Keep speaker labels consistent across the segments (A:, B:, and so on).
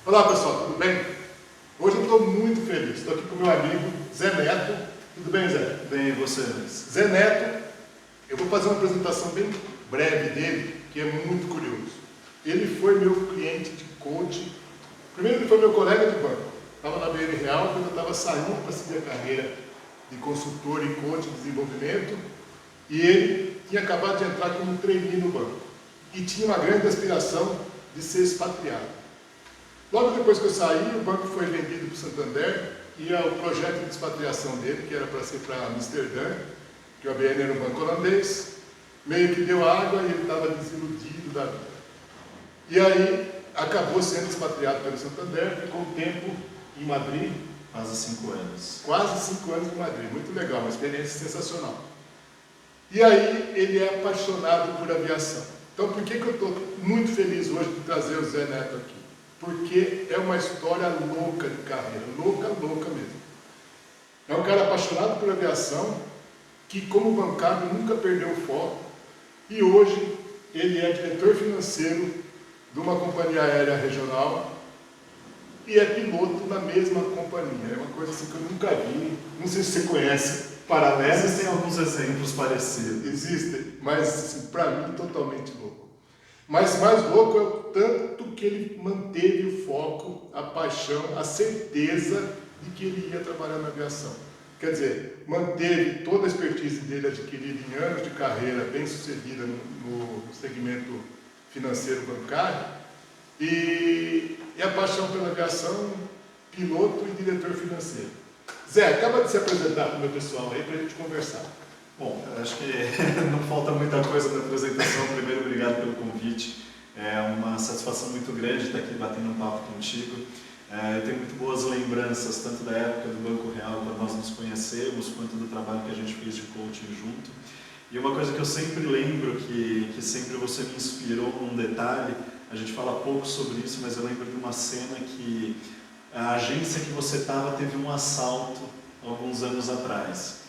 A: Olá pessoal, tudo bem? Hoje eu estou muito feliz, estou aqui com o meu amigo Zé Neto. Tudo bem, Zé?
B: Bem, e você?
A: Zé Neto, eu vou fazer uma apresentação bem breve dele, que é muito curioso. Ele foi meu cliente de coaching. Primeiro ele foi meu colega de banco. Estava na BN Real quando eu estava saindo para seguir a carreira de consultor em coaching de desenvolvimento. E ele tinha acabado de entrar como trainee no banco. E tinha uma grande aspiração de ser expatriado. Logo depois que eu saí, o banco foi vendido para o Santander e o projeto de expatriação dele, que era para ser para Amsterdã, que o ABN era um banco holandês, meio que deu água e ele estava desiludido da vida. E aí acabou sendo expatriado pelo Santander, ficou um tempo em Madrid.
B: Quase 5 anos.
A: Quase 5 anos em Madrid, muito legal, uma experiência sensacional. E aí ele é apaixonado por aviação. Então por que eu estou muito feliz hoje de trazer o Zé Neto aqui? Porque é uma história louca de carreira, louca mesmo. É um cara apaixonado por aviação, que como bancário nunca perdeu o foco, e hoje ele é diretor financeiro de uma companhia aérea regional e é piloto na mesma companhia. É uma coisa assim que eu nunca vi, não sei se você conhece, paralelos.
B: Existem alguns exemplos parecidos.
A: Existem, mas assim, para mim totalmente louco. Mas mais louco é o tanto que ele manteve o foco, a paixão, a certeza de que ele ia trabalhar na aviação. Quer dizer, manteve toda a expertise dele adquirida em anos de carreira bem sucedida no segmento financeiro bancário e a paixão pela aviação, piloto e diretor financeiro. Zé, acaba de se apresentar para o meu pessoal aí para a gente conversar.
B: Bom, acho que não falta muita coisa na apresentação. Primeiro, obrigado pelo convite. É uma satisfação muito grande estar aqui batendo um papo contigo. Eu tenho muito boas lembranças, tanto da época do Banco Real, quando nós nos conhecemos, quanto do trabalho que a gente fez de coaching junto. E uma coisa que eu sempre lembro, que sempre você me inspirou num detalhe, a gente fala pouco sobre isso, mas eu lembro de uma cena que a agência que você estava teve um assalto alguns anos atrás.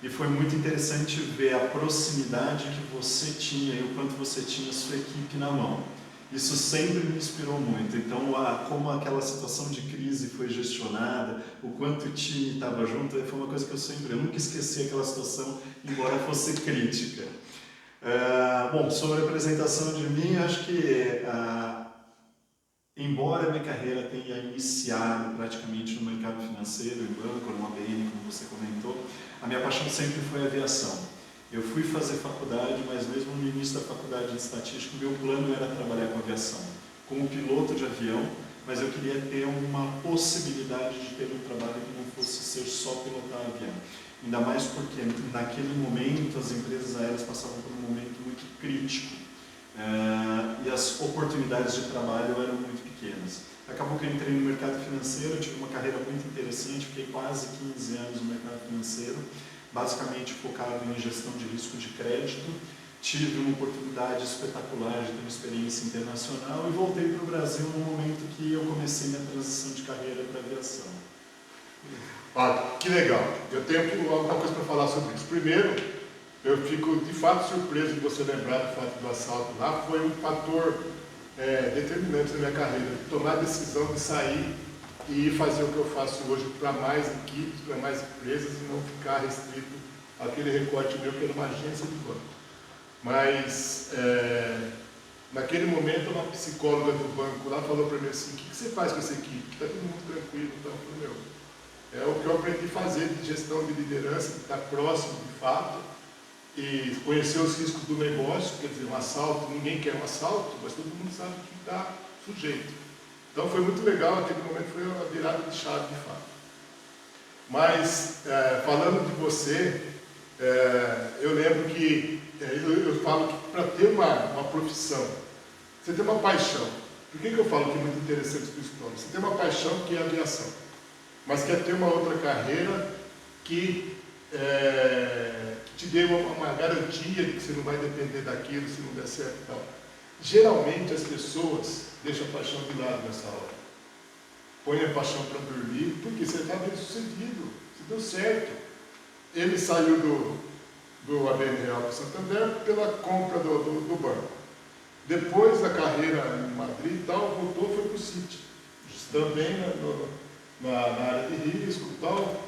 B: E foi muito interessante ver a proximidade que você tinha e o quanto você tinha a sua equipe na mão. Isso sempre me inspirou muito. Então, como aquela situação de crise foi gestionada, o quanto o time estava junto, foi uma coisa que eu nunca esqueci aquela situação, embora fosse crítica. Bom, sobre a apresentação de mim, acho que embora a minha carreira tenha iniciado praticamente no mercado financeiro, em banco, no ABN, como você comentou, a minha paixão sempre foi a aviação. Eu fui fazer faculdade, mas mesmo no início da faculdade de estatística, o meu plano era trabalhar com aviação, como piloto de avião, mas eu queria ter uma possibilidade de ter um trabalho que não fosse ser só pilotar avião. Ainda mais porque naquele momento as empresas aéreas passavam por um momento muito crítico. E as oportunidades de trabalho eram muito pequenas. Acabou que eu entrei no mercado financeiro, tive uma carreira muito interessante, fiquei quase 15 anos no mercado financeiro, basicamente focado em gestão de risco de crédito. Tive uma oportunidade espetacular de ter uma experiência internacional e voltei para o Brasil no momento que eu comecei minha transição de carreira para a aviação.
A: Olha, que legal. Eu tenho alguma coisa para falar sobre isso. Primeiro, eu fico de fato surpreso de você lembrar do fato do assalto lá. Foi um fator determinante na minha carreira, de tomar a decisão de sair e fazer o que eu faço hoje para mais equipes, para mais empresas e não ficar restrito àquele recorte meu que era uma agência de banco. Mas naquele momento uma psicóloga do banco lá falou para mim assim: o que você faz com essa equipe? Está todo mundo tranquilo? Então eu falei: meu, é o que eu aprendi a fazer de gestão de liderança, de estar próximo de fato e conhecer os riscos do negócio. Quer dizer, um assalto, ninguém quer um assalto, mas todo mundo sabe que está sujeito. Então foi muito legal, aquele momento foi uma virada de chave de fato. Mas, falando de você, eu lembro que, eu falo que para ter uma profissão, você tem uma paixão. Por que eu falo que é muito interessante a sua história? Você tem uma paixão que é a aviação, mas quer ter uma outra carreira que te dê uma garantia de que você não vai depender daquilo se não der certo e tal. Geralmente as pessoas deixam a paixão de lado nessa hora. Põe a paixão para dormir, porque você está bem sucedido, você deu certo. Ele saiu do ABN Real para o Santander pela compra do banco. Depois da carreira em Madrid e tal, voltou e foi para o Citi. também na área de risco e tal,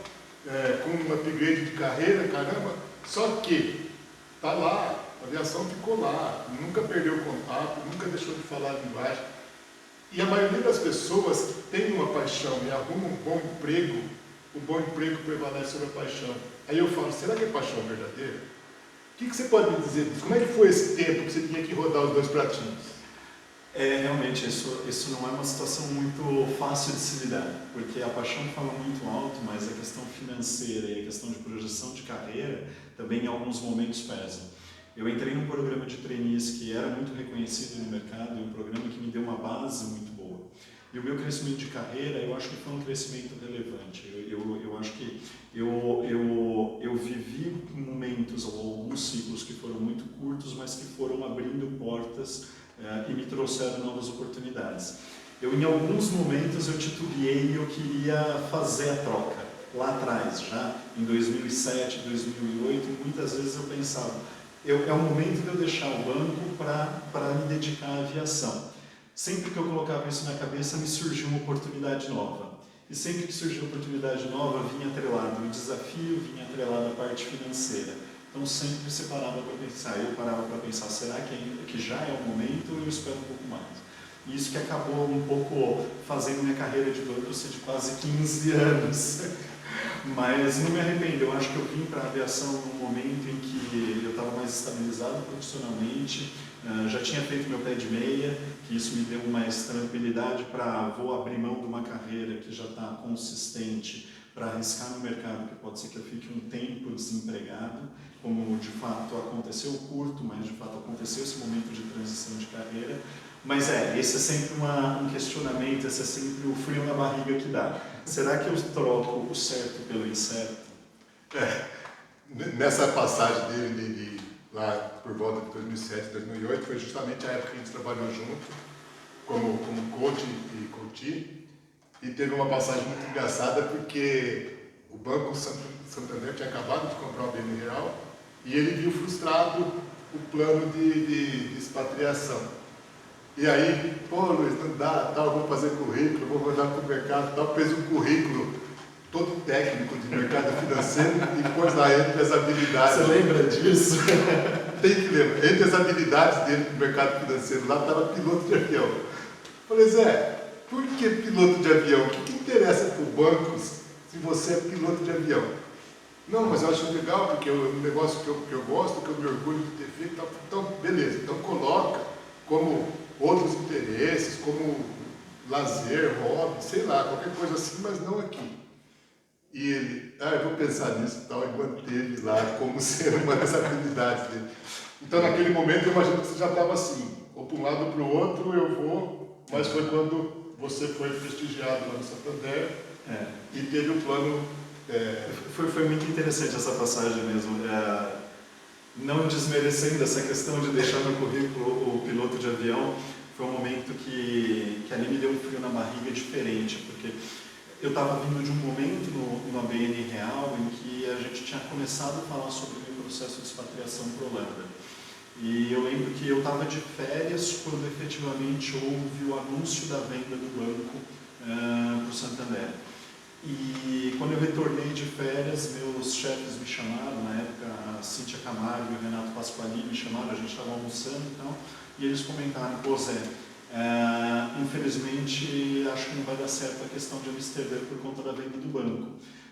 A: com um upgrade de carreira, caramba. Só que está lá, a aviação ficou lá, nunca perdeu contato, nunca deixou de falar a linguagem. E a maioria das pessoas que tem uma paixão e arruma um bom emprego, o bom emprego prevalece sobre a paixão. Aí eu falo, será que é paixão verdadeira? O que você pode me dizer disso? Como é que foi esse tempo que você tinha que rodar os dois pratinhos?
B: Realmente, isso não é uma situação muito fácil de se lidar, porque a paixão fala muito alto, mas a questão financeira e a questão de projeção de carreira também em alguns momentos pesam. Eu entrei num programa de trainees que era muito reconhecido no mercado e um programa que me deu uma base muito boa. E o meu crescimento de carreira, eu acho que foi um crescimento relevante. Eu acho que eu vivi momentos ou alguns ciclos que foram muito curtos, mas que foram abrindo portas e me trouxeram novas oportunidades. Em alguns momentos, eu titubeei e eu queria fazer a troca. Lá atrás, já em 2007, 2008, muitas vezes eu pensava, é o momento de eu deixar o banco para me dedicar à aviação. Sempre que eu colocava isso na cabeça, me surgiu uma oportunidade nova. E sempre que surgiu uma oportunidade nova, vinha atrelado o desafio, vinha atrelado a parte financeira. Então sempre se parava para pensar, eu parava para pensar, será que já é o momento ou eu espero um pouco mais? E isso que acabou um pouco fazendo minha carreira de banco ser de quase 15 anos. Mas não me arrependo, eu acho que eu vim para a aviação num momento em que eu estava mais estabilizado profissionalmente, já tinha feito meu pé de meia, que isso me deu mais tranquilidade para vou abrir mão de uma carreira que já está consistente para arriscar no mercado, que pode ser que eu fique um tempo desempregado, como de fato aconteceu curto, mas de fato aconteceu esse momento de transição de carreira. Mas esse é sempre um questionamento, esse é sempre o frio na barriga que dá. Será que eu troco o certo pelo incerto?
A: Nessa passagem dele lá por volta de 2007, 2008, foi justamente a época que a gente trabalhou junto, como coach e coach, e teve uma passagem muito engraçada porque o Banco Santander tinha acabado de comprar o BN Real e ele viu frustrado o plano de expatriação. E aí, Luiz, não dá, eu vou fazer currículo, vou mandar para o mercado, tal, fez um currículo todo técnico de mercado financeiro e pôs lá entre as habilidades.
B: Você lembra disso?
A: Tem que lembrar. Entre as habilidades dele no mercado financeiro, lá estava piloto de avião. Falei, Zé, por que piloto de avião? O que interessa para o banco se você é piloto de avião? Não, mas eu acho legal, porque é um negócio que eu gosto, que eu me orgulho de ter feito. Então, beleza, então coloca como outros interesses, como lazer, hobby, sei lá, qualquer coisa assim, mas não aqui. E ele, eu vou pensar nisso e tal, e manteve lá como sendo uma das habilidades dele. Então, naquele momento, eu imagino que você já estava assim, ou para um lado ou para o outro, eu vou, mas foi quando você foi prestigiado lá no Santander e teve o plano...
B: Foi muito interessante essa passagem mesmo. Não desmerecendo essa questão de deixar no currículo o piloto de avião, foi um momento que ali me deu um frio na barriga diferente, porque eu estava vindo de um momento no ABN Real em que a gente tinha começado a falar sobre o meu processo de expatriação para a Holanda. E eu lembro que eu estava de férias quando efetivamente houve o anúncio da venda do banco para o Santander. E quando eu retornei de férias, meus chefes me chamaram, na época a Cíntia Camargo e o Renato Pasqualini me chamaram, a gente estava almoçando e tal, e eles comentaram, Zé, infelizmente acho que não vai dar certo a questão de Amsterdã por conta da venda do banco,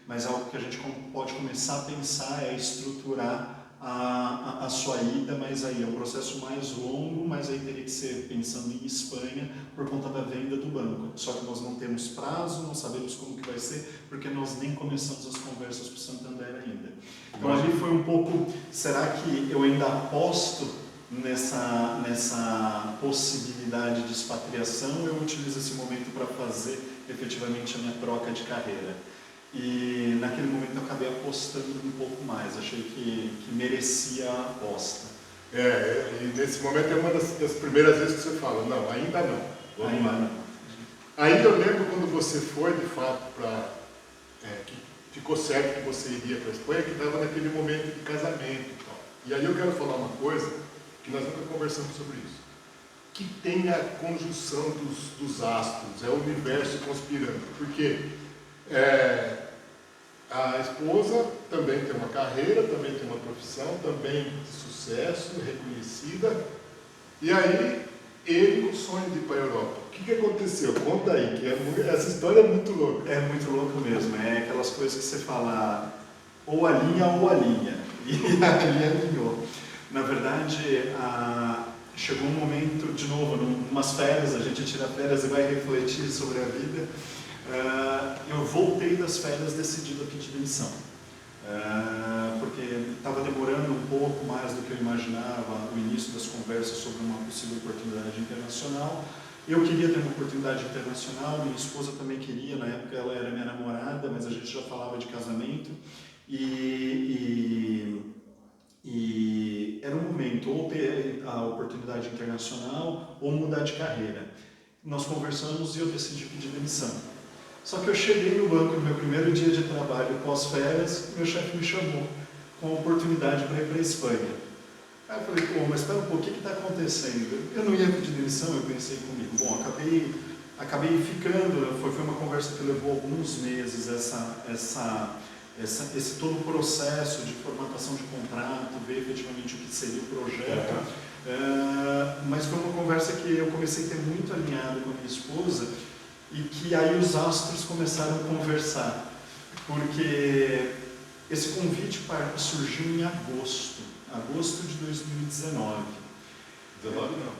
B: mas algo que a gente pode começar a pensar é estruturar a sua ida, mas aí é um processo mais longo, mas aí teria que ser pensando em Espanha por conta da venda do banco. Só que nós não temos prazo, não sabemos como que vai ser, porque nós nem começamos as conversas com o Santander ainda. Então ali foi um pouco, será que eu ainda aposto nessa possibilidade de expatriação ou eu utilizo esse momento para fazer efetivamente a minha troca de carreira? E naquele momento eu acabei apostando um pouco mais, achei que merecia a aposta.
A: E nesse momento é uma das primeiras vezes que você fala, não, ainda não.
B: Ainda não.
A: Aí eu lembro quando você foi, de fato, que ficou certo que você iria para a Espanha, que estava naquele momento de casamento e tal. E aí eu quero falar uma coisa que nós nunca conversamos sobre isso. que tem a conjunção dos astros, é o universo conspirando. Porque a esposa também tem uma carreira, também tem uma profissão, também de sucesso, reconhecida. E aí, ele com o sonho de ir para a Europa. O que aconteceu? Conta aí, que essa história é muito louca.
B: É muito louco mesmo, é aquelas coisas que você fala ou alinha ou alinha. E ali alinhou. Na verdade, chegou um momento, de novo, numas férias, a gente tira férias e vai refletir sobre a vida. Eu voltei das férias decidido a pedir demissão. Porque estava demorando um pouco mais do que eu imaginava o início das conversas sobre uma possível oportunidade internacional. Eu queria ter uma oportunidade internacional, minha esposa também queria, na época ela era minha namorada, mas a gente já falava de casamento. E era um momento, ou ter a oportunidade internacional, ou mudar de carreira. Nós conversamos e eu decidi pedir demissão. Só que eu cheguei no banco no meu primeiro dia de trabalho, pós-férias, meu chefe me chamou com a oportunidade para ir para a Espanha. Aí eu falei, pô, mas espera um pouco, o que está acontecendo? Eu não ia pedir demissão, eu pensei comigo. Bom, acabei ficando, foi uma conversa que levou alguns meses, esse todo o processo de formatação de contrato, ver efetivamente o que seria o projeto. Mas foi uma conversa que eu comecei a ter muito alinhado com a minha esposa e que aí os astros começaram a conversar, porque esse convite surgiu em agosto de 2019.
A: 19 não.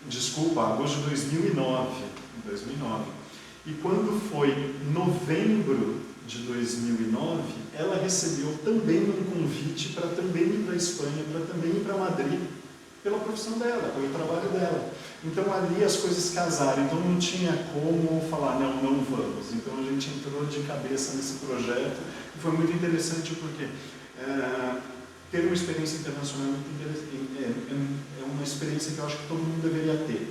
B: Desculpa, agosto de 2009. E quando foi novembro de 2009, ela recebeu também um convite para também ir para a Espanha, para também ir para Madrid, pela profissão dela, pelo trabalho dela. Então ali as coisas casaram, então não tinha como falar, não vamos. Então a gente entrou de cabeça nesse projeto e foi muito interessante porque ter uma experiência internacional é uma experiência que eu acho que todo mundo deveria ter.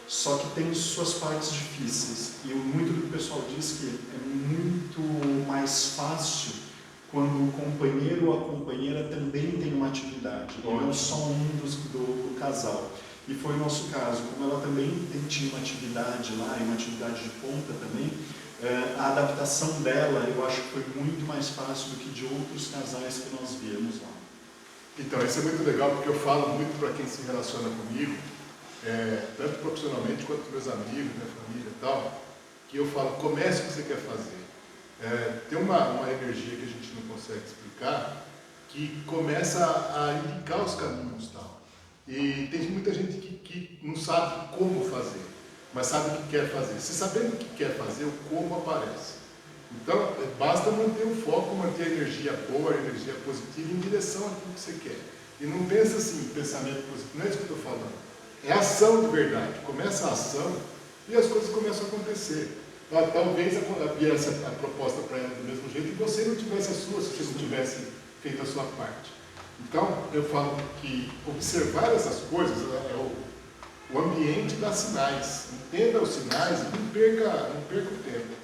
B: Só que tem suas partes difíceis. E muito do que o pessoal diz que é muito mais fácil quando o companheiro ou a companheira também tem uma atividade, e não só um do casal. E foi o nosso caso. Como ela também tinha uma atividade lá, e uma atividade de ponta também, a adaptação dela eu acho que foi muito mais fácil do que de outros casais que nós víamos lá.
A: Então, isso é muito legal, porque eu falo muito para quem se relaciona comigo, tanto profissionalmente quanto com meus amigos, minha família e tal, que eu falo, comece o que você quer fazer. Tem uma energia que a gente não consegue explicar, que começa a indicar os caminhos e tal. E tem muita gente que não sabe como fazer, mas sabe o que quer fazer. Se sabendo o que quer fazer, o como aparece. Então, basta manter o foco, manter a energia boa, a energia positiva em direção àquilo que você quer. E não pensa assim, pensamento positivo, não é isso que eu estou falando. É ação de verdade. Começa a ação e as coisas começam a acontecer. Talvez viesse a proposta para ela do mesmo jeito e você não tivesse a sua, se você não tivesse feito a sua parte. Então, eu falo que observar essas coisas o ambiente dá sinais. Entenda os sinais e não perca o tempo.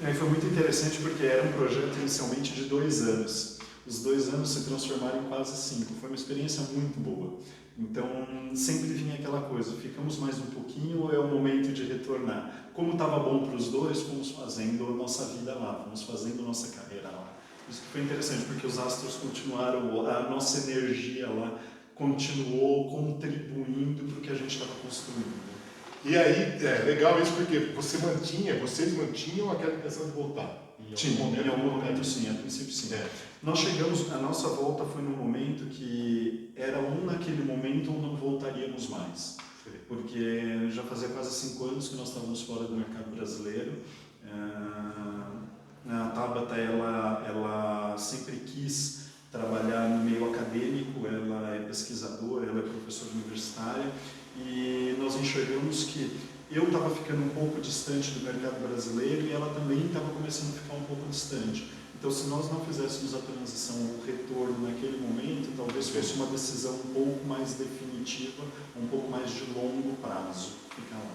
B: E foi muito interessante porque era um projeto inicialmente de 2 anos. Os 2 anos se transformaram em quase 5. Foi uma experiência muito boa. Então, sempre vinha aquela coisa, ficamos mais um pouquinho ou é o momento de retornar? Como estava bom para os dois, fomos fazendo a nossa vida lá, fomos fazendo a nossa carreira lá. Isso foi interessante, porque os astros continuaram, a nossa energia lá continuou contribuindo para o que a gente estava construindo.
A: E aí, legal isso, porque vocês mantinham aquela intenção de voltar.
B: Em algum momento sim, a princípio sim. Nós chegamos, a nossa volta foi num momento que era naquele momento ou não voltaríamos mais. Sim. Porque já fazia quase 5 anos que nós estávamos fora do mercado brasileiro. A Tabata, ela sempre quis trabalhar no meio acadêmico, ela é pesquisadora, ela é professora universitária, e nós enxergamos que eu estava ficando um pouco distante do mercado brasileiro e ela também estava começando a ficar um pouco distante. Então, se nós não fizéssemos a transição, o retorno naquele momento, talvez fosse uma decisão um pouco mais definitiva, um pouco mais de longo prazo. Fica lá.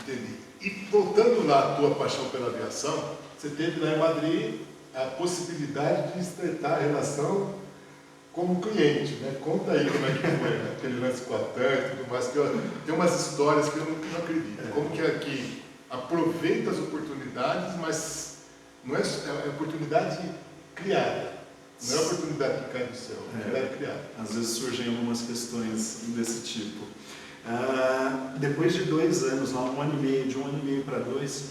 A: Entendi. E voltando lá à tua paixão pela aviação, você teve lá em Madrid a possibilidade de estreitar a relação como cliente, né? Conta aí como é que foi, né? Aquele lance com a TAM e tudo mais, que tem umas histórias que eu não acredito. Como que aqui aproveita as oportunidades, mas não é oportunidade criada, não é oportunidade que cai do céu, é oportunidade criada.
B: Às vezes surgem algumas questões desse tipo. Depois de 2 anos, lá, de um ano e meio para 2,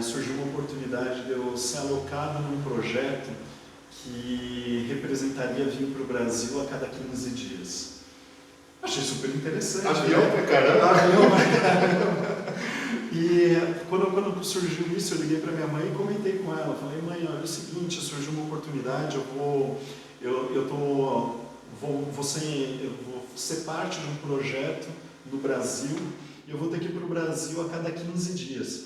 B: surgiu uma oportunidade de eu ser alocado num projeto que representaria vir para o Brasil a cada 15 dias. Achei super interessante.
A: Avião pra caramba.
B: Avião pra caramba. E quando surgiu isso, eu liguei para minha mãe e comentei com ela. Falei, mãe, olha, é o seguinte, surgiu uma oportunidade, eu vou ser parte de um projeto no Brasil e eu vou ter que ir para o Brasil a cada 15 dias.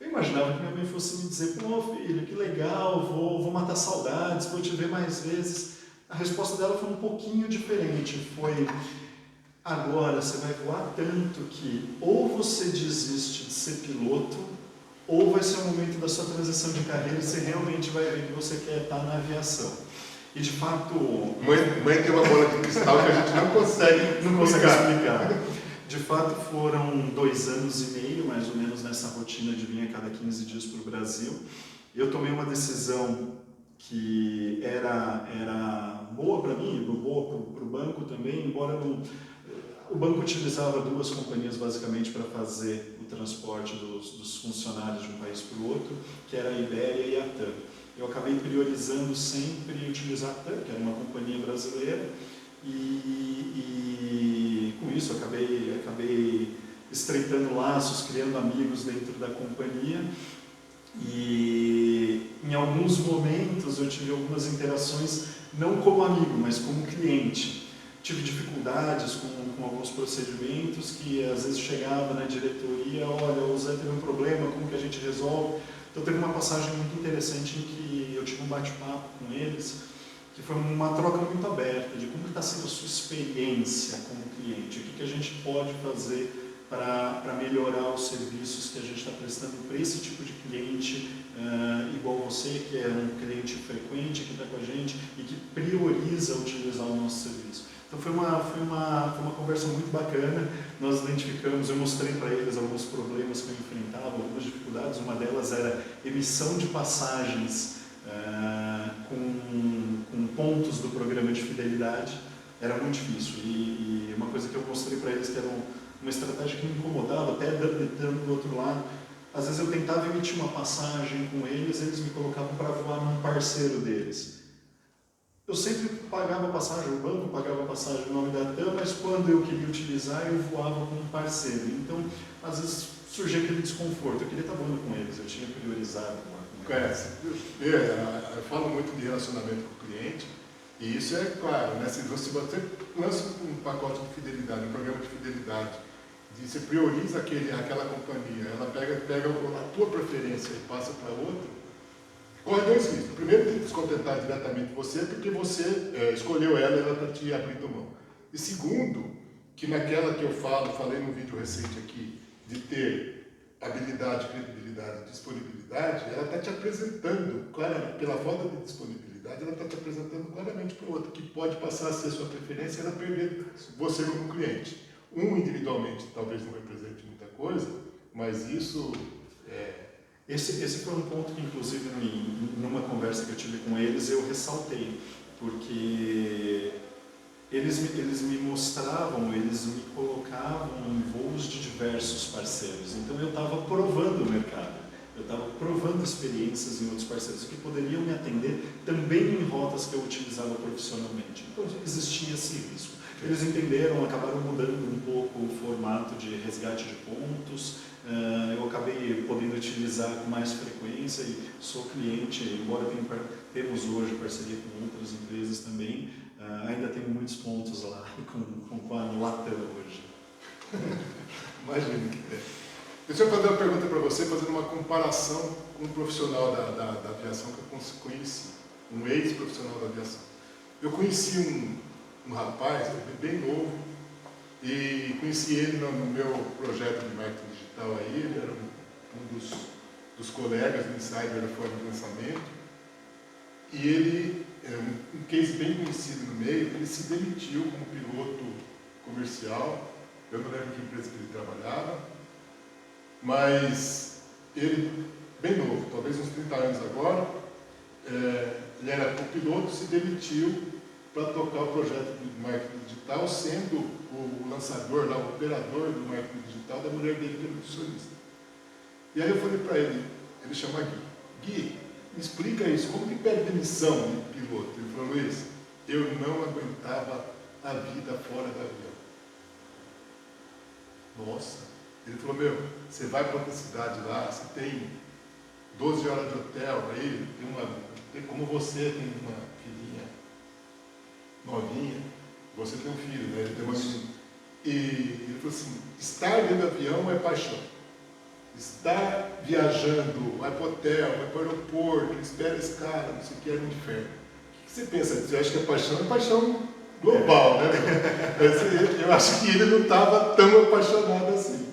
B: Eu imaginava que minha mãe fosse me dizer, pô, filho, que legal, vou matar saudades, vou te ver mais vezes. A resposta dela foi um pouquinho diferente, foi, agora você vai voar tanto que ou você desiste de ser piloto, ou vai ser o momento da sua transição de carreira e você realmente vai ver que você quer estar na aviação. E de fato...
A: Mãe tem uma bola de cristal que a gente não consegue explicar.
B: De fato, foram 2 anos e meio, mais ou menos, nessa rotina de vir a cada 15 dias para o Brasil. Eu tomei uma decisão que era boa para mim, boa para o banco também, embora o banco utilizava 2 companhias basicamente para fazer o transporte dos funcionários de um país para o outro, que era a Ibéria e a TAM. Eu acabei priorizando sempre utilizar a TAM, que era uma companhia brasileira, e com isso acabei estreitando laços, criando amigos dentro da companhia, e em alguns momentos eu tive algumas interações, não como amigo, mas como cliente. Tive dificuldades com alguns procedimentos que às vezes chegava na diretoria, olha, o Zé teve um problema, como que a gente resolve? Então teve uma passagem muito interessante em que eu tive um bate-papo com eles, que foi uma troca muito aberta de como está sendo a sua experiência como cliente, o que a gente pode fazer para melhorar os serviços que a gente está prestando para esse tipo de cliente, igual você, que é um cliente frequente, que está com a gente e que prioriza utilizar o nosso serviço. Então foi uma conversa muito bacana, nós identificamos, eu mostrei para eles alguns problemas que eu enfrentava, algumas dificuldades, uma delas era emissão de passagens com pontos do programa de fidelidade, era muito difícil, e uma coisa que eu mostrei para eles que era uma estratégia que me incomodava, até dando do outro lado, às vezes eu tentava emitir uma passagem com eles me colocavam para voar num parceiro deles. Eu sempre pagava a passagem, o banco pagava a passagem no nome da TAM, mas quando eu queria utilizar, eu voava com um parceiro. Então, às vezes surgia aquele desconforto. Eu queria estar voando com eles, eu tinha priorizado voar com eles.
A: Eu falo muito de relacionamento com o cliente, e isso é claro, né? Se você lança um pacote de fidelidade, um programa de fidelidade, você prioriza aquela companhia, ela pega a tua preferência e passa para outra, corre 2 riscos. Primeiro, tem que descontentar diretamente você, porque você escolheu ela e ela está te abrindo mão. E segundo, que naquela que eu falei no vídeo recente aqui, de ter habilidade, credibilidade, disponibilidade, ela está te apresentando, claramente, pela falta de disponibilidade, ela está te apresentando claramente para o outro, que pode passar a ser sua preferência e ela perder você como cliente. Individualmente talvez não represente muita coisa, mas isso
B: Esse foi um ponto que, inclusive, numa conversa que eu tive com eles, eu ressaltei, porque eles me mostravam, eles me colocavam em voos de diversos parceiros, então eu estava provando o mercado, eu estava provando experiências em outros parceiros que poderiam me atender também em rotas que eu utilizava profissionalmente, então existia esse risco. Eles entenderam, acabaram mudando um pouco o formato de resgate de pontos, eu acabei podendo utilizar com mais frequência e sou cliente, embora temos hoje parceria com outras empresas também, ainda tenho muitos pontos lá com a Latam hoje.
A: Imagino que tem. Deixa eu fazer uma pergunta para você, fazendo uma comparação com um profissional da aviação que eu conheci, um ex-profissional da aviação. Eu conheci um rapaz, bem novo, e conheci ele no meu projeto de marketing digital aí, ele era um dos colegas do Insider da Forma de Lançamento, e ele um case bem conhecido no meio, ele se demitiu como piloto comercial, eu não lembro que empresa que ele trabalhava, mas ele, bem novo, talvez uns 30 anos agora, ele era copiloto, se demitiu para tocar o projeto de marketing digital, sendo o lançador, lá, o operador do marketing digital da mulher dele, que é nutricionista. E aí eu falei para ele chama Gui, Gui, me explica isso, como que pede demissão de piloto? Ele falou, Luiz, eu não aguentava a vida fora do avião. Nossa, ele falou, você vai para outra cidade lá, você tem 12 horas de hotel, aí como você tem uma filhinha novinha, você tem um filho, né? Ele tem uma menina. E ele falou assim, estar dentro do avião é paixão. Estar viajando, vai para o hotel, vai para o aeroporto, espera esse cara, não sei o que, é um inferno. O que você pensa? Você acha que é paixão global, né? Eu acho que ele não estava tão apaixonado assim.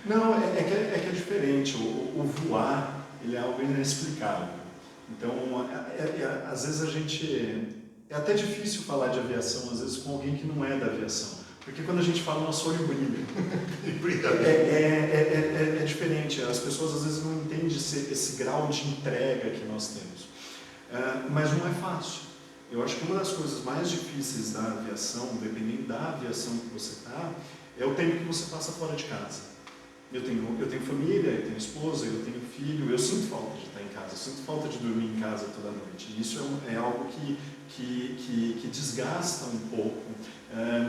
B: Não, é que é diferente. O voar, ele é algo inexplicável. Então, às vezes a gente... É até difícil falar de aviação, às vezes, com alguém que não é da aviação. Porque quando a gente fala, nosso olho brilha. É diferente. As pessoas, às vezes, não entendem esse grau de entrega que nós temos. Mas não é fácil. Eu acho que uma das coisas mais difíceis da aviação, dependendo da aviação que você está, é o tempo que você passa fora de casa. Eu tenho família, eu tenho esposa, eu tenho filho, eu sinto falta de estar em casa, eu sinto falta de dormir em casa toda noite. E isso é algo que desgasta um pouco,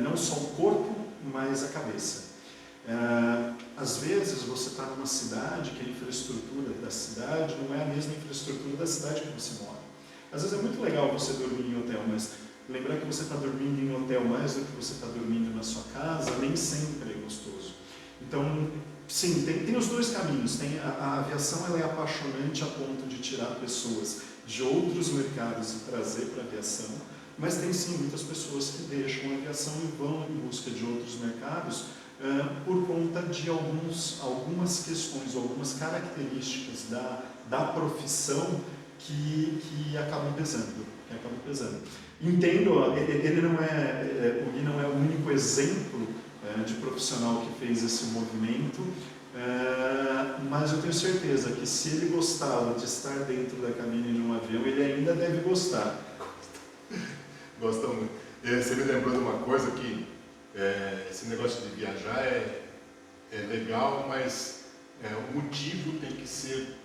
B: não só o corpo, mas a cabeça. Às vezes você está numa cidade que a infraestrutura da cidade não é a mesma infraestrutura da cidade que você mora. Às vezes é muito legal você dormir em hotel, mas lembrar que você está dormindo em hotel mais do que você está dormindo na sua casa, nem sempre é gostoso. Então, sim, tem os dois caminhos. A aviação ela é apaixonante a ponto de tirar pessoas de outros mercados e trazer para a aviação, mas tem sim muitas pessoas que deixam a aviação e vão em busca de outros mercados por conta de algumas questões, algumas características da profissão que acabam pesando. Entendo, o Gui não é o único exemplo de profissional que fez esse movimento, mas eu tenho certeza que se ele gostava de estar dentro da cabine de um avião, ele ainda deve gostar.
A: Gosta muito. Você me lembrou de uma coisa que esse negócio de viajar é legal, mas o motivo tem que ser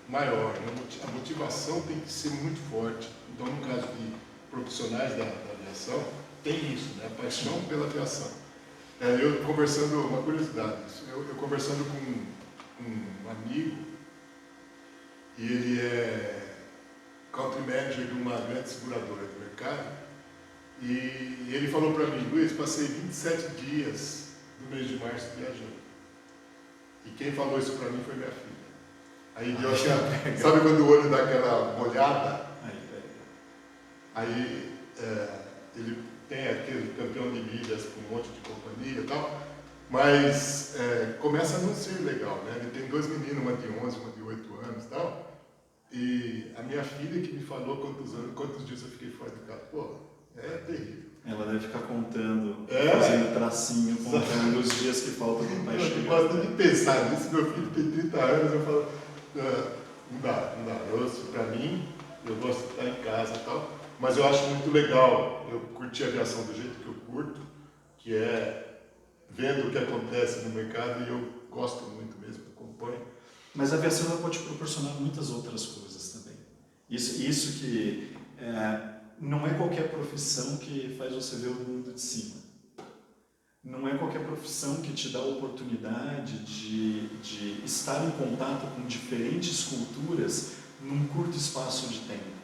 A: maior, né? A motivação tem que ser muito forte. Então, no caso de profissionais da aviação, tem isso, né? A paixão pela aviação. Eu conversando, uma curiosidade, eu conversando com um amigo, e ele é country manager de uma grande seguradora do mercado, e ele falou para mim, Luiz, passei 27 dias no mês de março viajando. E quem falou isso para mim foi minha filha. Aí deu sabe quando o olho dá aquela molhada? Aí ele tem aquele campeão de milhas com um monte de companhia e tal, mas começa a não ser legal, né? Ele tem 2 meninos, uma de 11, uma de 8 anos e tal, e a minha filha que me falou quantos dias eu fiquei fora de casa. Pô, é terrível.
B: Ela deve ficar contando, fazendo tracinho, contando os dias que faltam para o pai chegar.
A: Eu gosto de pensar nisso, meu filho tem 30 anos, eu falo, não dá. Para mim, eu gosto de estar em casa e tal, mas eu acho muito legal, eu curti a aviação do jeito que eu curto, que é vendo o que acontece no mercado, e eu gosto muito mesmo, acompanho.
B: Mas a aviação ela pode proporcionar muitas outras coisas também. Isso que não é qualquer profissão que faz você ver o mundo de cima. Não é qualquer profissão que te dá a oportunidade de estar em contato com diferentes culturas num curto espaço de tempo.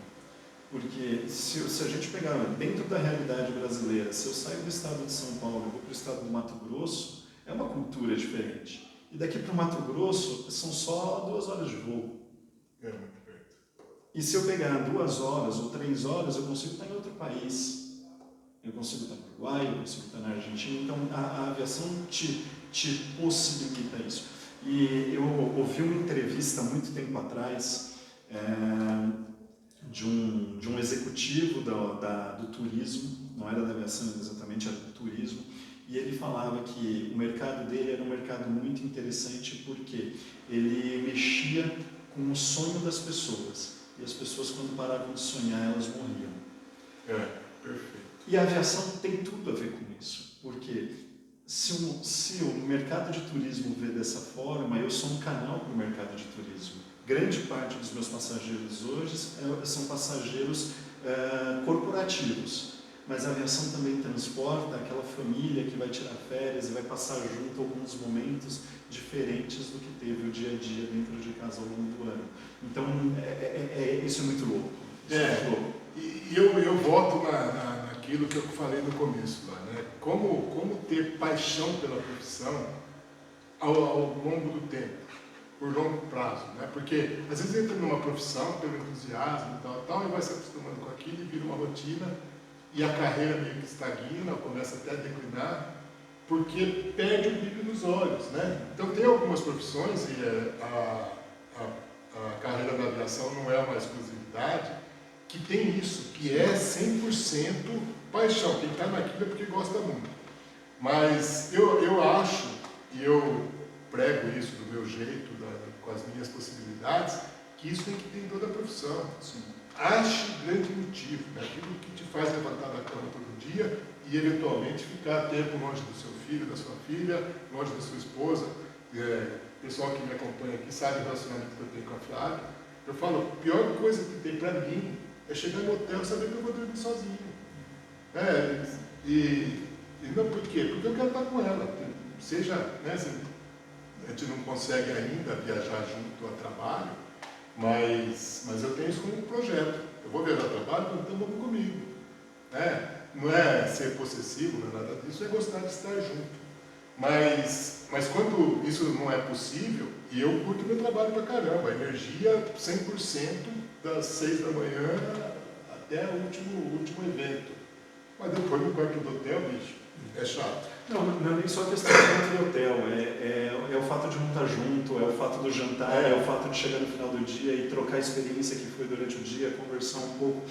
B: Porque se a gente pegar dentro da realidade brasileira, se eu saio do estado de São Paulo e vou para o estado do Mato Grosso, é uma cultura diferente. E daqui para o Mato Grosso são só 2 horas de voo.
A: É muito perto.
B: E se eu pegar 2 horas ou 3 horas, eu consigo estar em outro país. Eu consigo estar no Uruguai, eu consigo estar na Argentina. Então a aviação te possibilita isso. E eu ouvi uma entrevista muito tempo atrás de um executivo do turismo, não era da aviação exatamente, era do turismo, e ele falava que o mercado dele era um mercado muito interessante porque ele mexia com o sonho das pessoas, e as pessoas, quando paravam de sonhar, elas morriam.
A: Perfeito.
B: E a aviação tem tudo a ver com isso, porque se o mercado de turismo vê dessa forma, eu sou um canal para o mercado de turismo. Grande parte dos meus passageiros hoje são passageiros corporativos, mas a aviação também transporta aquela família que vai tirar férias e vai passar junto alguns momentos diferentes do que teve o dia a dia dentro de casa ao longo do ano. Então, isso é muito louco.
A: E eu volto naquilo que eu falei no começo lá, né? Como ter paixão pela profissão ao longo do tempo, por longo prazo, né? Porque às vezes entra numa profissão pelo entusiasmo e tal, e vai se acostumando com aquilo e vira uma rotina, e a carreira meio que estagna, começa até a declinar, porque perde o brilho nos olhos, né? Então tem algumas profissões, e a carreira da aviação não é uma exclusividade, que tem isso, que é 100% paixão. Quem está naquilo é porque gosta muito. Mas eu acho, e eu prego isso do meu jeito, com as minhas possibilidades, que isso tem que ter em toda a profissão. Assim, ache grande motivo, né? Aquilo que te faz levantar da cama todo dia e eventualmente ficar tempo longe do seu filho, da sua filha, longe da sua esposa. O pessoal que me acompanha aqui sabe o relacionamento que eu tenho com a Flávia. Eu falo, a pior coisa que tem para mim é chegar no hotel e saber que eu vou dormir sozinho. E não, por quê? Porque eu quero estar com ela. Seja, né, a gente não consegue ainda viajar junto a trabalho, mas eu tenho isso como um projeto. Eu vou viajar a trabalho, então vamos comigo. Não é ser possessivo, não é nada disso, é gostar de estar junto. Mas quando isso não é possível, e eu curto meu trabalho pra caramba, energia 100% das 6 da manhã até o último evento. Mas depois no quarto do hotel, bicho, é chato.
B: Não é nem só a questão do quarto do hotel, é o fato de não estar junto, é o fato do jantar, é o fato de chegar no final do dia e trocar a experiência que foi durante o dia, conversar um pouco.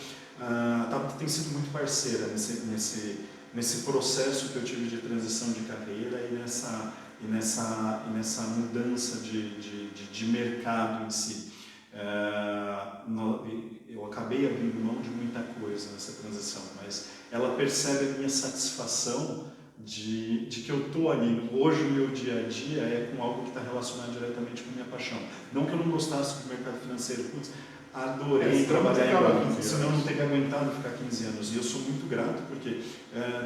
B: Tem sido muito parceira nesse processo que eu tive de transição de carreira e nessa mudança de mercado em si. Eu acabei abrindo mão de muita coisa nessa transição, mas ela percebe a minha satisfação de que eu estou ali. Hoje o meu dia a dia é com algo que está relacionado diretamente com a minha paixão. Não que eu não gostasse do mercado financeiro, adorei trabalhar em senão não teria aguentado ficar 15 anos. E eu sou muito grato porque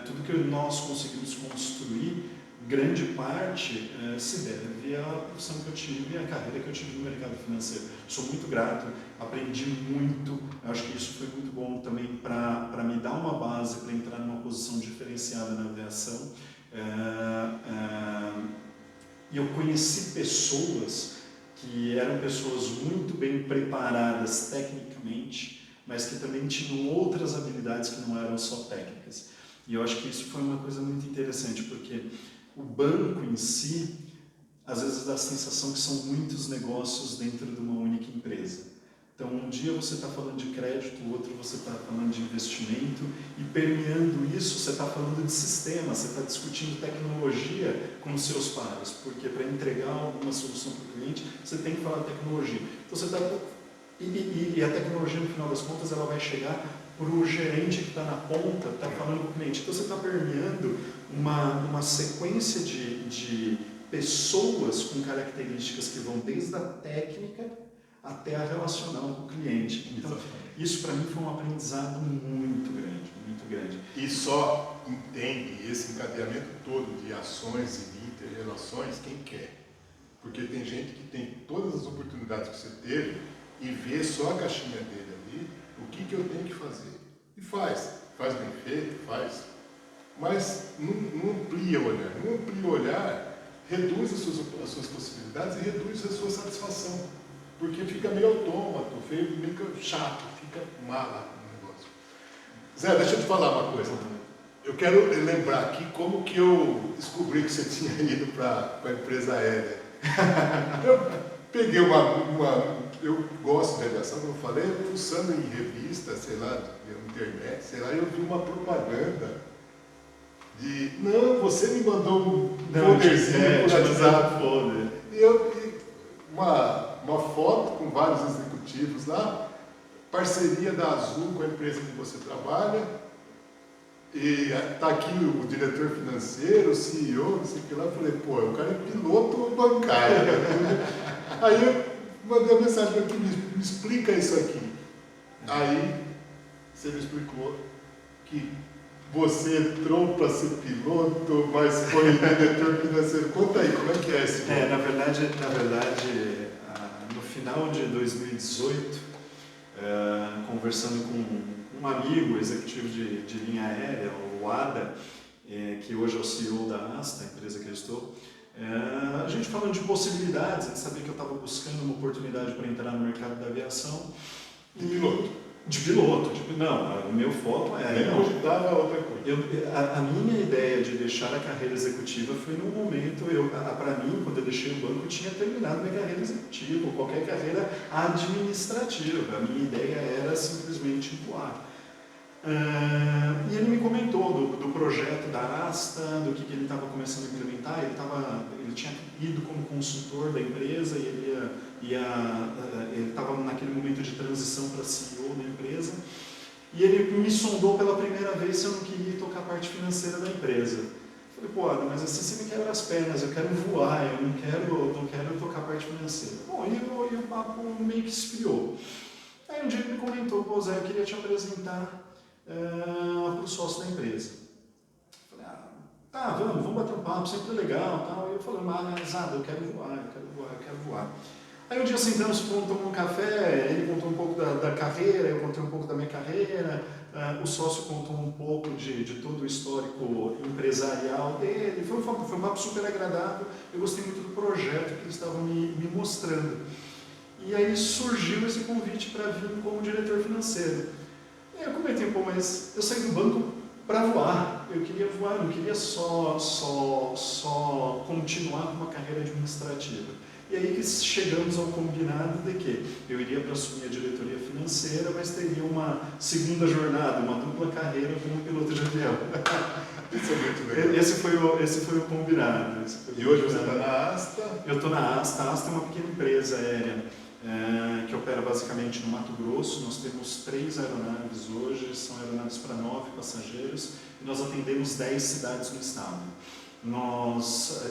B: tudo que nós conseguimos construir, grande parte se deve à profissão que eu tive, à carreira que eu tive no mercado financeiro. Sou muito grato, aprendi muito, acho que isso foi muito bom também para me dar uma base para entrar numa posição diferenciada na aviação. E eu conheci pessoas que eram pessoas muito bem preparadas tecnicamente, mas que também tinham outras habilidades que não eram só técnicas. E eu acho que isso foi uma coisa muito interessante, porque o banco em si, às vezes dá a sensação que são muitos negócios dentro de uma única empresa. Então, um dia você está falando de crédito, o outro você está falando de investimento, e permeando isso, você está falando de sistema, você está discutindo tecnologia com os seus pares, porque para entregar alguma solução para o cliente, você tem que falar de tecnologia. Então, e a tecnologia, no final das contas, ela vai chegar para o gerente que está na ponta, está falando com o cliente. Então, você está permeando uma sequência de pessoas com características que vão desde a técnica até a relacional com o cliente. Então, isso para mim foi um aprendizado muito grande, muito grande.
A: E só entende esse encadeamento todo de ações e de inter-relações quem quer. Porque tem gente que tem todas as oportunidades que você teve e vê só a caixinha dele ali, o que eu tenho que fazer. E faz bem feito, faz. Mas não amplia o olhar. Não amplia o olhar, reduz as suas possibilidades e reduz a sua satisfação. Porque fica meio autômato, meio chato, fica mala o negócio. Zé, deixa eu te falar uma coisa. Eu quero lembrar aqui como que eu descobri que você tinha ido para a empresa aérea. peguei eu gosto de aviação, como eu falei, pulsando em revista, sei lá, na internet, sei lá, eu vi uma propaganda de, não, você me mandou um folderzinho por WhatsApp. E eu vi uma foto com vários executivos lá, parceria da Azul com a empresa que você trabalha, e tá aqui o diretor financeiro, o CEO, não sei o que lá, eu falei, pô, o cara é piloto bancário. Aí eu mandei uma mensagem aqui, me explica isso aqui. Aí você me explicou que você entrou para ser piloto, mas foi diretor financeiro. Conta aí, como é que é esse
B: Na verdade, no final de 2018, conversando com um amigo, executivo de linha aérea, o Ada, que hoje é o CEO da Asta, a empresa que eu estou, a gente falando de possibilidades, a gente sabia que eu estava buscando uma oportunidade para entrar no mercado da aviação.
A: De piloto?
B: De piloto, não, o meu foco é...
A: Nem cogitava outra coisa.
B: A minha ideia de deixar a carreira executiva foi num momento, para mim, quando eu deixei o banco, eu tinha terminado minha carreira executiva, qualquer carreira administrativa. A minha ideia era simplesmente voar. E ele me comentou do projeto da Asta, do que ele estava começando a implementar. Ele tinha ido como consultor da empresa e ele estava naquele momento de transição para CEO da empresa. E ele me sondou pela primeira vez se eu não queria tocar a parte financeira da empresa. Eu falei, pô, mas assim você me quebra as pernas, eu quero voar, eu não quero tocar a parte financeira. Bom, e o papo meio que esfriou. Aí um dia ele me comentou, pô, Zé, eu queria te apresentar para o sócio da empresa. Eu falei, tá, vamos bater um papo, sempre legal, tal. E eu falei, mas eu quero voar. Aí um dia sentamos, tomamos um café, ele contou um pouco da carreira, eu contei um pouco da minha carreira, o sócio contou um pouco de todo o histórico empresarial dele. Foi um papo super agradável, eu gostei muito do projeto que eles estavam me mostrando. E aí surgiu esse convite para vir como diretor financeiro. E aí eu comentei, pô, mas eu saí do banco para voar, eu queria voar, eu não queria só continuar com uma carreira administrativa. E aí que chegamos ao combinado de que eu iria para assumir a diretoria financeira, mas teria uma segunda jornada, uma dupla carreira como piloto de avião.
A: Isso é muito legal.
B: Esse foi o combinado.
A: E hoje você está na Asta?
B: Eu estou na Asta. A Asta é uma pequena empresa aérea que opera basicamente no Mato Grosso. Nós temos 3 aeronaves hoje, são aeronaves para 9 passageiros, e nós atendemos 10 cidades no estado.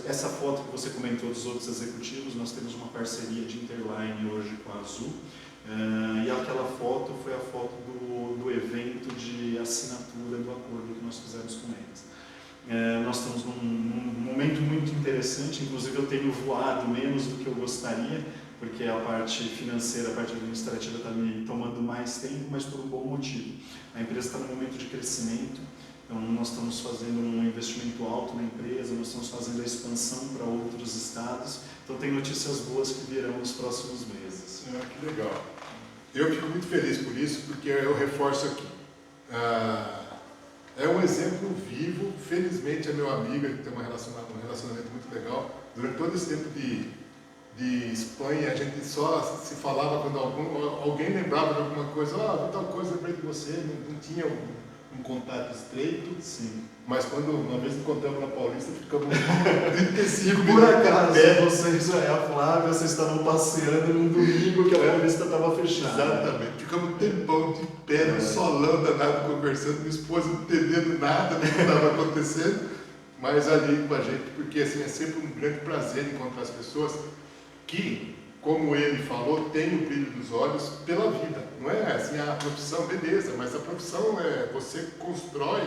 B: Essa foto que você comentou dos outros executivos, nós temos uma parceria de Interline hoje com a Azul, e aquela foto foi a foto do evento de assinatura do acordo que nós fizemos com eles. Nós estamos num momento muito interessante, inclusive eu tenho voado menos do que eu gostaria, porque a parte financeira, a parte administrativa está me tomando mais tempo, mas por um bom motivo. A empresa está num momento de crescimento. Então, nós estamos fazendo um investimento alto na empresa, nós estamos fazendo a expansão para outros estados. Então, tem notícias boas que virão nos próximos meses.
A: Que legal. Eu fico muito feliz por isso, porque eu reforço aqui. É um exemplo vivo. Felizmente, é meu amigo, ele tem um relacionamento muito legal. Durante todo esse tempo de Espanha, a gente só se falava quando alguém lembrava de alguma coisa. Tal coisa, lembrei de você, não tinha um contato estreito,
B: sim.
A: Mas quando uma vez encontramos na Paulista, ficamos 35
B: por acaso, vocês, a Flávia, vocês estavam passeando num domingo que a Paulista estava fechada.
A: Exatamente, ficamos um tempão de pé, no solão danado, conversando, minha esposa não entendendo nada do que estava acontecendo, mas ali com a gente, porque assim, é sempre um grande prazer encontrar as pessoas que, como ele falou, tem o brilho dos olhos pela vida. Não é assim, a profissão, beleza, mas a profissão você constrói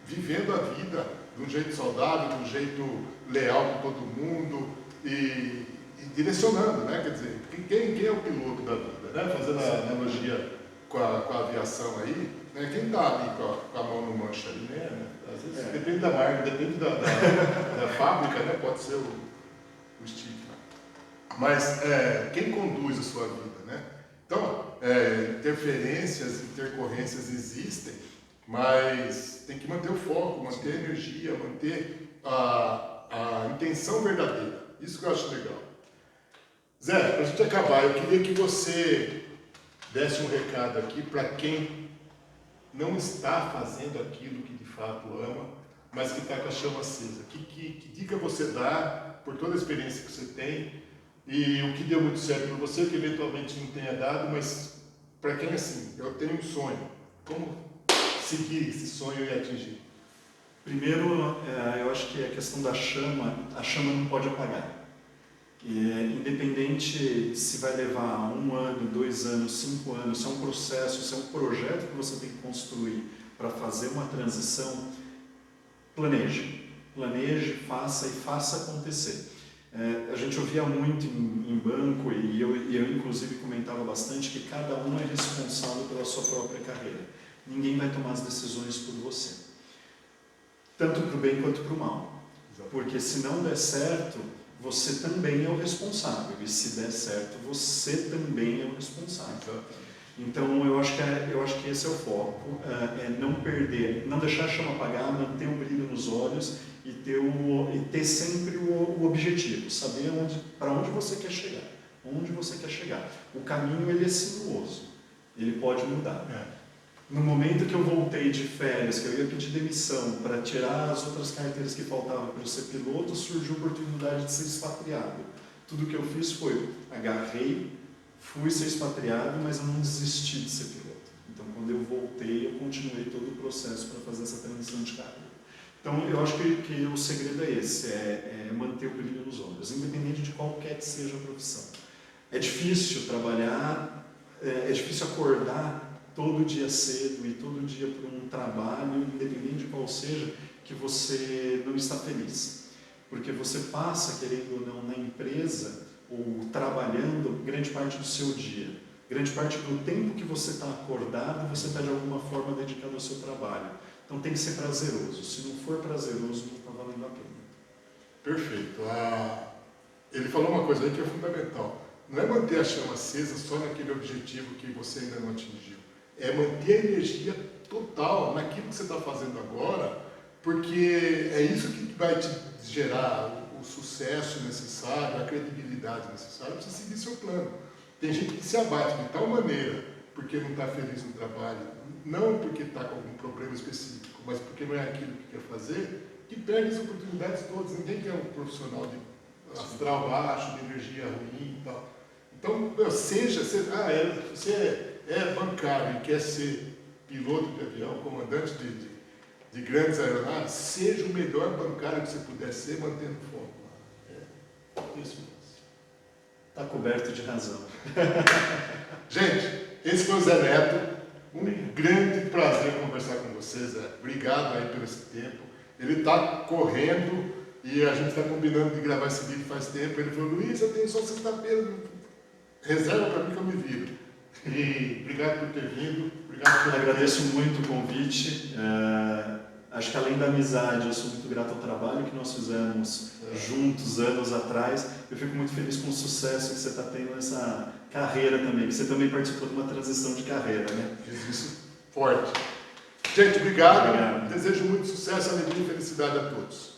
A: vivendo a vida de um jeito saudável, de um jeito leal com todo mundo e direcionando, né? Quer dizer, quem é o piloto da vida, né? Fazendo a analogia com a aviação aí, né? Quem está ali com a mão no manche ali, né? Às vezes depende da marca, depende da fábrica, né? Pode ser o stick. Mas quem conduz a sua vida, né? Então, interferências, intercorrências existem, mas tem que manter o foco, manter a energia, manter a intenção verdadeira. Isso que eu acho legal. Zé, para a gente acabar, eu queria que você desse um recado aqui para quem não está fazendo aquilo que de fato ama, mas que está com a chama acesa. Que dica você dá por toda a experiência que você tem e o que deu muito certo para você, que eventualmente não tenha dado, mas para quem assim, eu tenho um sonho, como seguir esse sonho e atingir?
B: Primeiro, eu acho que a questão da chama, a chama não pode apagar. Independente se vai levar 1 ano, 2 anos, 5 anos, se é um processo, se é um projeto que você tem que construir para fazer uma transição, planeje, faça e faça acontecer. A gente ouvia muito em banco e eu inclusive comentava bastante que cada um é responsável pela sua própria carreira. Ninguém vai tomar as decisões por você, tanto para o bem quanto para o mal. Porque se não der certo, você também é o responsável, e se der certo, você também é o responsável. Então eu acho que esse é o foco, é não perder, não deixar a chama apagar, manter o brilho nos olhos e ter sempre o objetivo, saber para onde você quer chegar. O caminho ele é sinuoso, ele pode mudar. No momento que eu voltei de férias, que eu ia pedir demissão para tirar as outras carteiras que faltavam para eu ser piloto, surgiu a oportunidade de ser expatriado. Tudo que eu fiz foi, fui ser expatriado, mas eu não desisti de ser piloto. Então, quando eu voltei, eu continuei todo o processo para fazer essa transição de carreira. Então, eu acho que o segredo é esse, é manter o brilho nos olhos, independente de qualquer que seja a profissão. É difícil trabalhar, é difícil acordar todo dia cedo e todo dia por um trabalho, independente de qual seja, que você não está feliz. Porque você passa, querendo ou não, na empresa ou trabalhando grande parte do seu dia. Grande parte do tempo que você está acordado, você está de alguma forma dedicado ao seu trabalho. Então tem que ser prazeroso. Se não for prazeroso, não está valendo a pena.
A: Perfeito. Ele falou uma coisa aí que é fundamental. Não é manter a chama acesa só naquele objetivo que você ainda não atingiu. É manter a energia total naquilo que você está fazendo agora, porque é isso que vai te gerar o sucesso necessário, a credibilidade necessária para você seguir seu plano. Tem gente que se abate de tal maneira porque não está feliz no trabalho, não porque está com algum problema específico, mas porque não é aquilo que quer fazer, que perde as oportunidades todas. Ninguém quer um profissional de astral baixo, de energia ruim e tal. Então, você é bancário e quer ser piloto de avião, comandante de grandes aeronaves, seja o melhor bancário que você puder ser, mantendo foco. Isso mesmo.
B: Está coberto de razão.
A: Gente, esse foi o Zé Neto. Um grande prazer conversar com vocês, Zé. Obrigado aí por esse tempo. Ele está correndo e a gente está combinando de gravar esse vídeo faz tempo. Ele falou, Luiz, eu tenho só sexta-feira, reserva para mim que eu me viro. E obrigado por ter vindo. Obrigado por
B: Agradeço muito o convite. Acho que além da amizade, eu sou muito grato ao trabalho que nós fizemos juntos anos atrás. Eu fico muito feliz com o sucesso que você está tendo nessa carreira também, que você também participou de uma transição de carreira, né?
A: Fiz isso forte. Gente, obrigado. Desejo muito sucesso, alegria e felicidade a todos.